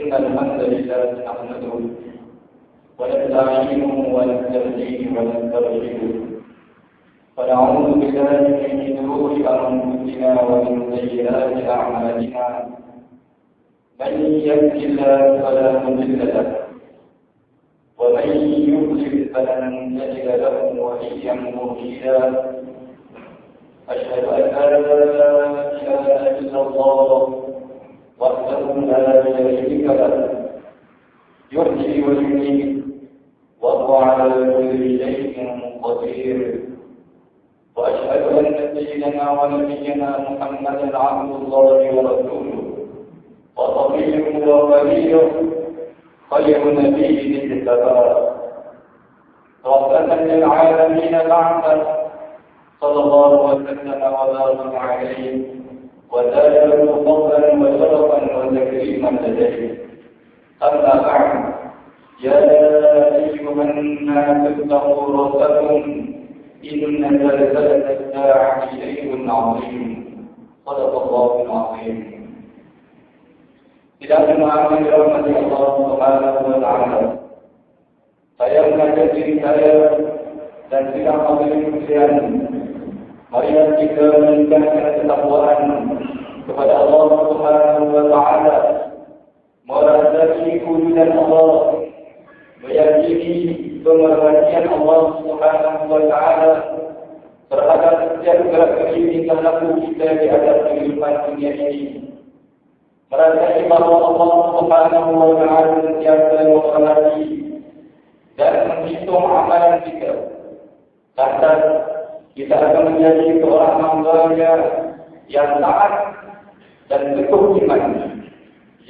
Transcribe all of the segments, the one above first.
إن الحمد لله نحمده ونستعينه ونستهديه ونستغفره ونعوذ بالله من شرور أنفسنا ومن سيئات أعمالنا من يهد الله فلا مضل له ومن يضلل فلن تجد له وليا مرشدا أشهد أن لا إله إلا الله وحده لا شريك له يحيي ويميت وهو على كل شيء قدير وأشهد أن سيدنا ونبينا محمدا عبد الله ورسوله وصفيه وخليله خير نبي اجتبى رحمة للعالمين بعثه صلى الله وسلم وبارك عليه وزاده فضلا وشرفا وتكريما لديه. أما بعد يا أيها الناس اتقوا ربكم إن زلزلة الساعة شيء عظيم. صدق الله العظيم. Tidak memahami rahmat Allah Subhanahu wa Ta'ala. Saya mengajak diri saya dan tidak memiliki ujian. Marilah kita meningkatkan ketakwaan kepada Allah Subhanahu wa Ta'ala, merasai kewujudan Allah, meyakini pemerhatian Allah Subhanahu wa Ta'ala terhadap setiap gerak-gerik tingkah laku kita di atas kehidupan dunia ini. Merasai bahawa Allah Subhanahu wa Ta'ala sentiasa memperhati dan menghitung amalan kita. Lantas kita akan menjadi seorang hamba-Nya yang taat dan teguh iman,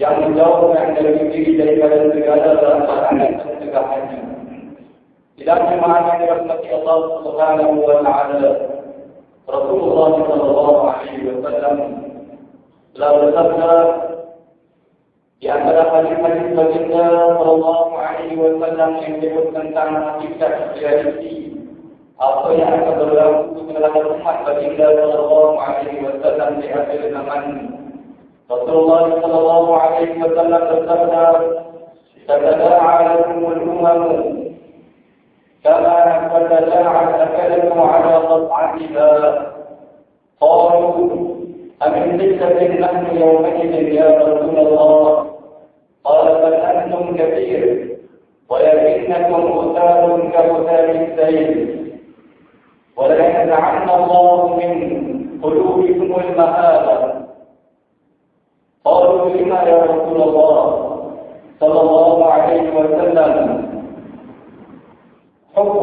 yang menjauhkan diri daripada segala perasaan dan pencegahannya. Tidak memahami rahmat Allah Subhanahu wa Ta'ala. Rasulullah sallallahu alaihi wasallam telah bersabda di antara hadis-hadis baginda sallallahu alaihi wasallam yang menyebut tentang hakikat realiti apa yang akan berlaku terhadap umat baginda sallallahu alaihi wasallam di akhir zaman. Rasulullah sallallahu alaihi wasallam bersabda, "Tatada'a lakumul umam kama tatada'a al-kalbu 'ala qat'atiha." Qalu: "Amin lillahi nahnu yawma'idin ya Rasulullah." Qala: "Bal antum kathir, walakinnakum utharun ka-uthari as-sayl. وَلَيَنْزَعَنَّ اللَّهُ مِنْ قُلُوبِكُمُ الْمَهَابَةَ." قالوا: "لما يا رسول الله صلى الله عليه وسلم؟ حب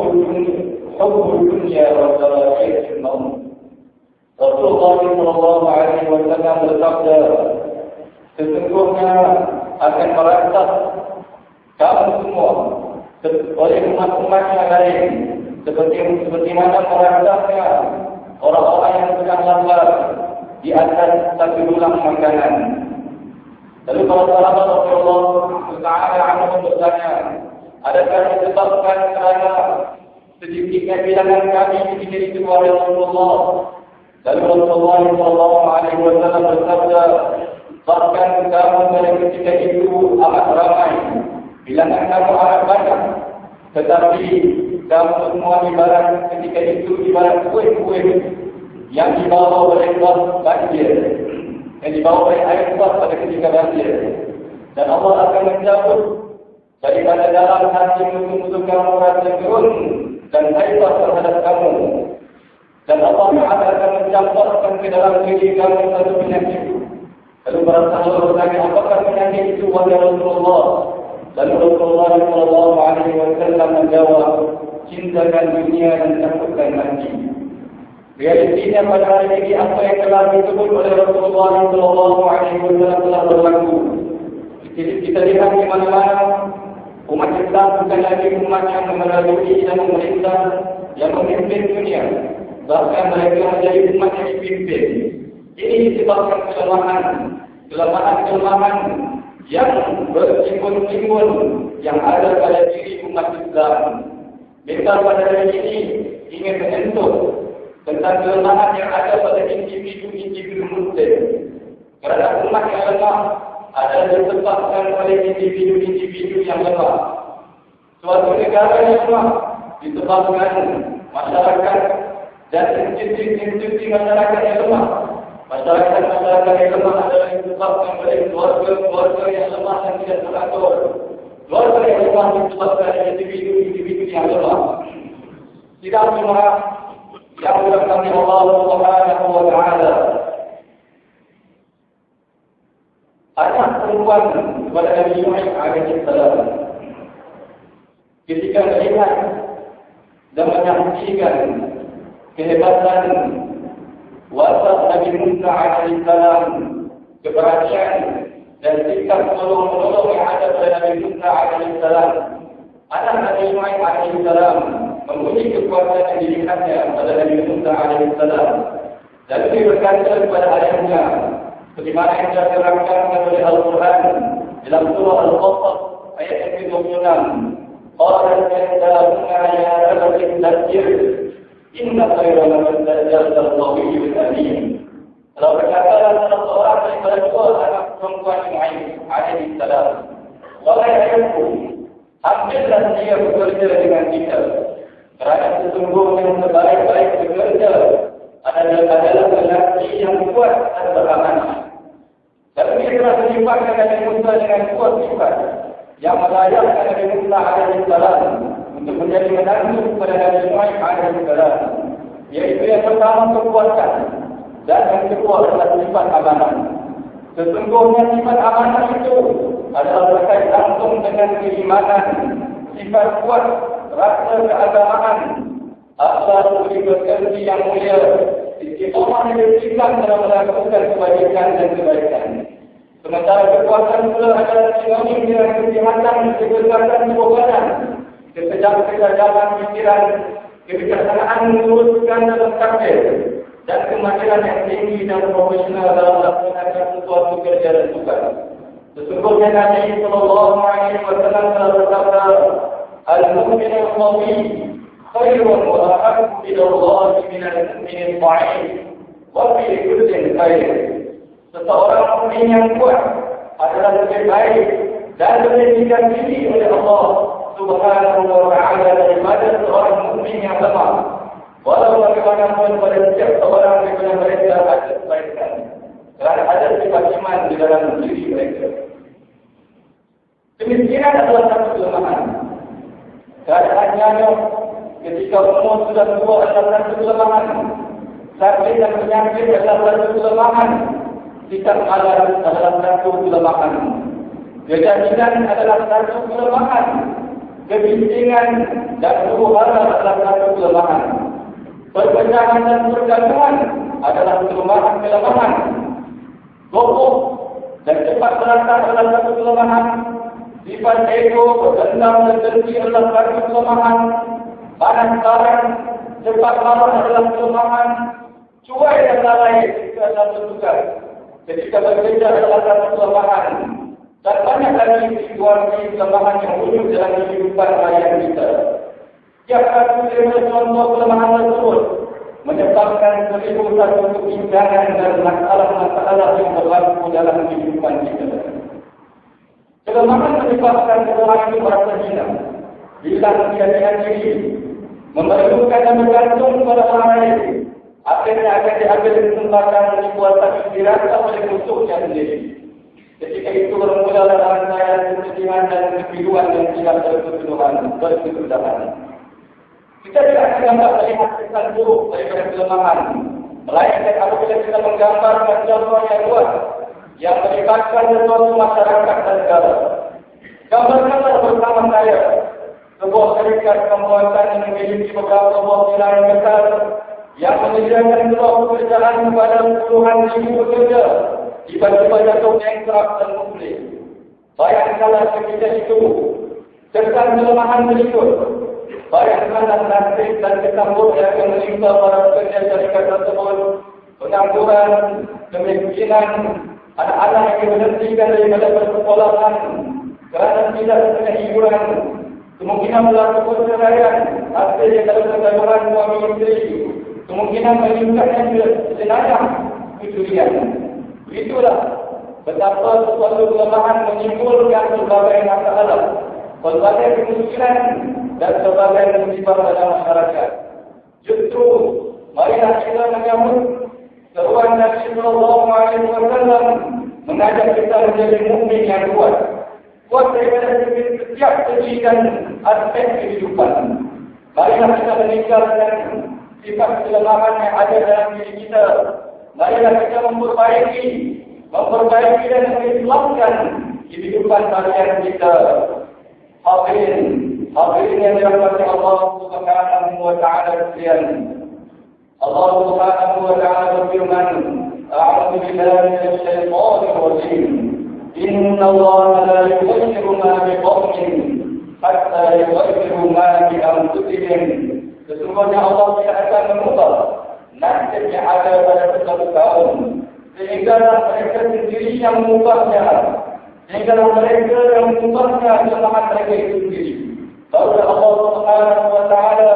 الدنيا وكراهية الموت." Rasulullah sallallahu alaihi wasallam bersabda, sesungguhnya akan merasa kamu semua oleh umat-umat yang lain seperti mana merasanya orang-orang yang sedang lapar di atas satu dulang makanan. Lalu para sahabat Rasulullah SAW bertanya, adakah disebabkan kerana sedikitnya bilangan kami di sini itu oleh Rasulullah? Lalu Rasulullah SAW bersabda, bahkan kamu pada ketika itu amat ramai, bilangan kamu amat banyak, tetapi kamu semua ibarat ketika itu ibarat kuih-kuih yang dibawa oleh banjir, yang dibawa oleh air kuat pada ketika banjir. Dan Allah akan menjauh daripada dalam hati musuh-musuh kamu rasa gerun dan haibah terhadap kamu. Dan Allah akan mencampurkan ke dalam diri kamu satu penyakit. Lalu para sahabat bertanya, apakah penyakit itu wahai Rasulullah? Lalu Rasulullah SAW menjawab, cintakan dunia dan takutkan mati. Realitinya pada hari ini apa yang telah disebut oleh Rasulullah SAW telah berlaku. Kita lihat di mana-mana umat Islam bukan lagi umat yang memerangi dan memerintah, yang memimpin dunia. Bahkan mereka menjadi umat yang dipimpin. Ini disebabkan kelemahan yang bertimbun-timbun yang ada pada diri umat Islam. Mereka pada hari ini ingin menyentuh tentang kelemahan yang ada pada individu-individu Muslim. Kerana umat yang lemah adalah disebabkan oleh individu-individu yang lemah. Suatu negara yang lemah disebabkan masyarakat dan institusi masyarakat yang lemah. Masyarakat yang lemah adalah disebabkan oleh keluarga yang lemah dan tidak teratur. Keluarga yang lemah disebabkan oleh individu-individu yang lemah. Tidak cuma yang berkami Allah Subhanahu wa Ta'ala. Anak perempuan kepada Nabi Nuh alaihi salam ketika melihat dan menyaksikan kehebatan watak Nabi Musa alaihi salam, keberanian dan sikap menolong yang ada pada Nabi Musa alaihi salam, anak Nabi Nuh alaihi salam mempunyai kekuatan yang dilihatnya pada Nabi Musa alaihi salam. Lalu dia berkata kepada ayahnya, seperti mana yang telah diterangkan oleh Al-Quran dalam surah Al-Qasas ayat yang ke-26. Qalat yadabuna ya abati dzakir inna khayra man tadzakara al-qawiyyul alim. Kalau berkata salah seorang daripada dua anak perempuan Nuh alaihi salam, wahai ayahku, ambillah dia bekerja dengan kita, kerana sesungguhnya yang sebaik-baik bekerja adalah lelaki yang kuat dan beramanah. Dan dia telah menyimpangkan Nabi Musa dengan kuat sifat yang melayakkan Nabi Musa alaihi salam untuk menjadi menantu kepada Nabi Nuh alaihi salam, yaitu yang pertama kekuatan dan yang kedua adalah sifat amanah. Sesungguhnya sifat amanah itu adalah berkait langsung dengan keimanan, sifat kuat, rasa keagamaan, asal berjanji yang mulia, istiqamah yang berikan dalam melakukan kebajikan dan kebaikan. Sementara kekuatan pula adalah sinonim dengan kesihatan, kebesaran tubuh badan, kesejahterakan pikiran, kebijaksanaan meluruskan dalam takdir, dan kemahiran yang tinggi dan profesional dalam melaksanakan sesuatu kerja dan tugas. Sesungguhnya Nabi sallallahu alaihi wasallam telah bersabda, "Al-mu'min al-qawi khairun wa ahabbu ila Allah min al-mu'min al-dha'if wa fi kullin khair." Seseorang mukmin yang kuat adalah lebih baik dan lebih dicintai oleh Allah Subhanahu wa Ta'ala daripada seorang mukmin yang lemah. Walau bagaimanapun pada setiap seorang daripada mereka ada kebaikan, kerana ada sifat iman di dalam diri mereka. Kemiskinan adalah satu kelemahan. Keadaannya ketika umur sudah tua adalah satu kelemahan. Sakit dan penyakit adalah satu kelemahan. Sikap malas adalah satu kelemahan. Kejahilan adalah satu kelemahan. Kebincangan dan huru-hara adalah satu kelemahan. Perpecahan dan pergaduhan adalah kelemahan. Gopoh dan cepat berantak adalah satu kelemahan. Sifat ego, berdendam dan dengki adalah satu kelemahan. Panas barang, cepat marah adalah kelemahan. Cuai dan lalai adalah tugas. Ketika bekerja adalah satu kelemahan. Dan banyak lagi situasi kelemahan yang wujud dalam kehidupan rakyat kita. Tiap satu daripada contoh kelemahan tersebut menyebabkan seribu satu kebincangan dan masalah-masalah yang berlaku dalam kehidupan kita. Kelemahan menyebabkan seorang itu merasa hina, hilang keyakinan diri, memerlukan dan bergantung pada orang lain. Akhirnya akan diambil kesempatan dibuat tapi dirasa oleh musuhnya sendiri. Ketika itu bermula rangkaian kesedihan dan kebiduan yang tidak berkesudahan. Kita tidak akan dapat melihat kesan buruk daripada kelemahan, melainkan apabila kita menggambarkan contoh yang luas yang melibatkan sesuatu masyarakat dan negara. Gambarkanlah bersama saya sebuah syarikat pembuatan yang memiliki beberapa buah wilayah besar yang menyediakan sebuah pekerjaan kepada puluhan ribu pekerja, tiba-tiba jatuh bankrupt dan muflis. Bayangkanlah ketika itu kesan kelemahan berikut. Bayangkanlah nasib dan kesambut yang akan menimpa para pekerja syarikat tersebut, pengangguran, kemiskinan, anak-anak yang diberhentikan daripada persekolahan kerana tidak punya hiburan, kemungkinan berlaku perceraian hasilnya dalam kegaduhan suami isteri, kemungkinan meningkatnya jenayah kecurian. Itulah betapa suatu kelemahan menimbulkan berbagai masalah, berbagai kemungkinan dan berbagai musibah dalam masyarakat. Justru marilah kita menyambut seruan Nabi Sallallahu Alaihi Wasallam mengajak kita menjadi mukmin yang kuat daripada setiap segi dan aspek kehidupan. Marilah kita meninggalkan sifat kelemahan yang ada dalam diri kita. Marilah kita memperbaiki dan mengislahkan kehidupan harian kita. Hadirin yang dirahmati Allah Subhanahu wa taala sekalian. Allah Subhanahu wa taala berfirman, "A'udzu billahi minasy syaithanir rajim. Inna Allah la yughayyiru ma biqaumin hatta yughayyiru ma bi anfusihim." Sesungguhnya Allah tidak akan mengubah nasib yang ada pada suatu kaum sehingga mereka sendiri yang mengubahnya, sehingga mereka yang mengubahnya kelemahan mereka itu sendiri. Baru Allah Subhanahu wa taala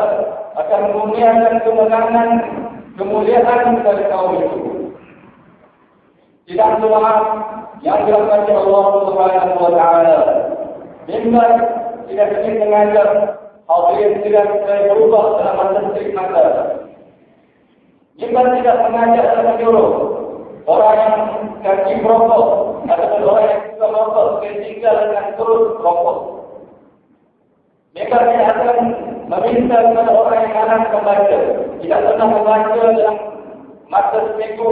akan menurunkan kemenangan, kemuliaan kepada kaum itu. Tidak semua yang dirahmati Allah Subhanahu wa taala. Mimbar tidak ingin mengajar, hadirin tidak berubah dalam masa masa. Mimbar tidak mengajar dan menyuruh orang yang kaki merokok ataupun orang yang suka merokok tinggal dengan terus merokok. Mereka tidak akan meminta kepada orang yang kanan membaca. Tidak pernah membaca dalam masa seminggu,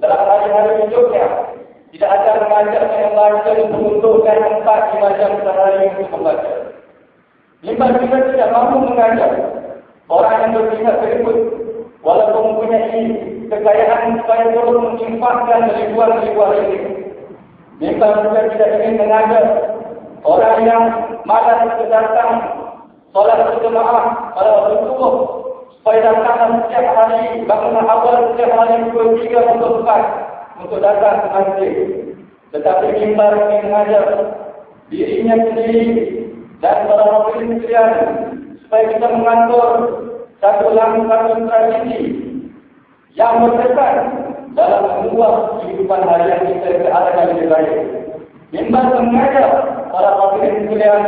dalam hari-hari hidupnya. Tidak ada mengajak yang membaca untuk menentukan 4-5 jam sehari untuk membaca. Mimbar juga tidak mampu mengajak orang yang berpihak berikut, walaupun mempunyai kekayaan supaya terus menyimpangkan ribuan-ribuan ini. Mimbar juga tidak ingin mengajak orang yang malas datang solat berjemaah pada waktu subuh, supaya datang setiap hari, bangunan awal setiap hari pukul 3 untuk 4 untuk datang ke masjid. Tetapi mimbar ingin mengajak dirinya sendiri dan para hadirin sekalian supaya kita mengatur satu strategi yang berkesan dalam mengubah kehidupan harian kita ke arah yang lebih baik. Mimbar mengajak para hadirin sekalian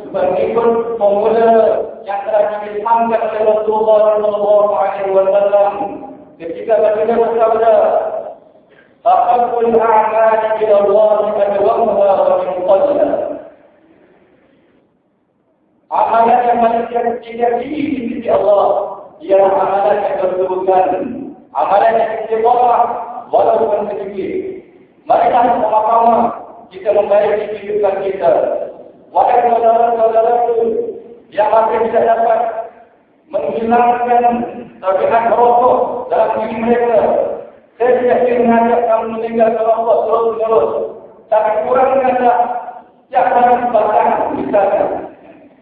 supaya mengikut formula yang telah diilhamkan oleh Rasulullah Sallallahu Alaihi Wasallam ketika baginda bersabda, "Aqallul a'mali ila Allah adwamuha wa min qadha." Amalan yang paling tidak tinggi di sisi Allah ialah amalan yang berkedudukan, amalan yang istiqamah walaupun sedikit. Marilah sama-sama kita membaiki kehidupan kita. Wahai saudara-saudaraku yang masih tidak dapat menghilangkan tabiat merokok dalam diri mereka, saya tidak ingin mengajak kamu meninggalkan rokok terus-menerus, tapi kurangkanlah setiap hari sebatang misalnya.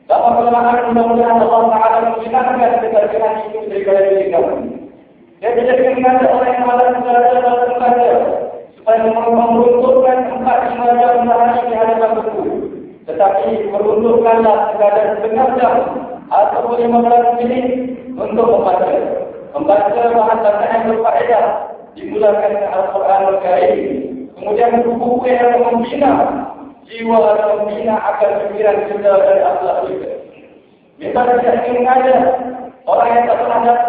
Dalam kelemahan mudah-mudahan Allah Ta'ala menghilangkan keterkaitan itu daripada diri kamu. Saya tidak ingin mengajak orang yang malas saudara-saudara supaya meruntuhkan 4-5 jam sehari di hadapan buku. Tetapi meruntuhkanlah sekadar setengah jam atau 15 menit untuk membaca. Membaca bahan bacaan yang berfaedah, dimulakan dengan Al-Quran Al-Karim. Kemudian buku-buku yang membina jiwa dan membina akal pikiran kita dan akhlak kita. Kita tidak ingin mengajak orang yang tak pernah datang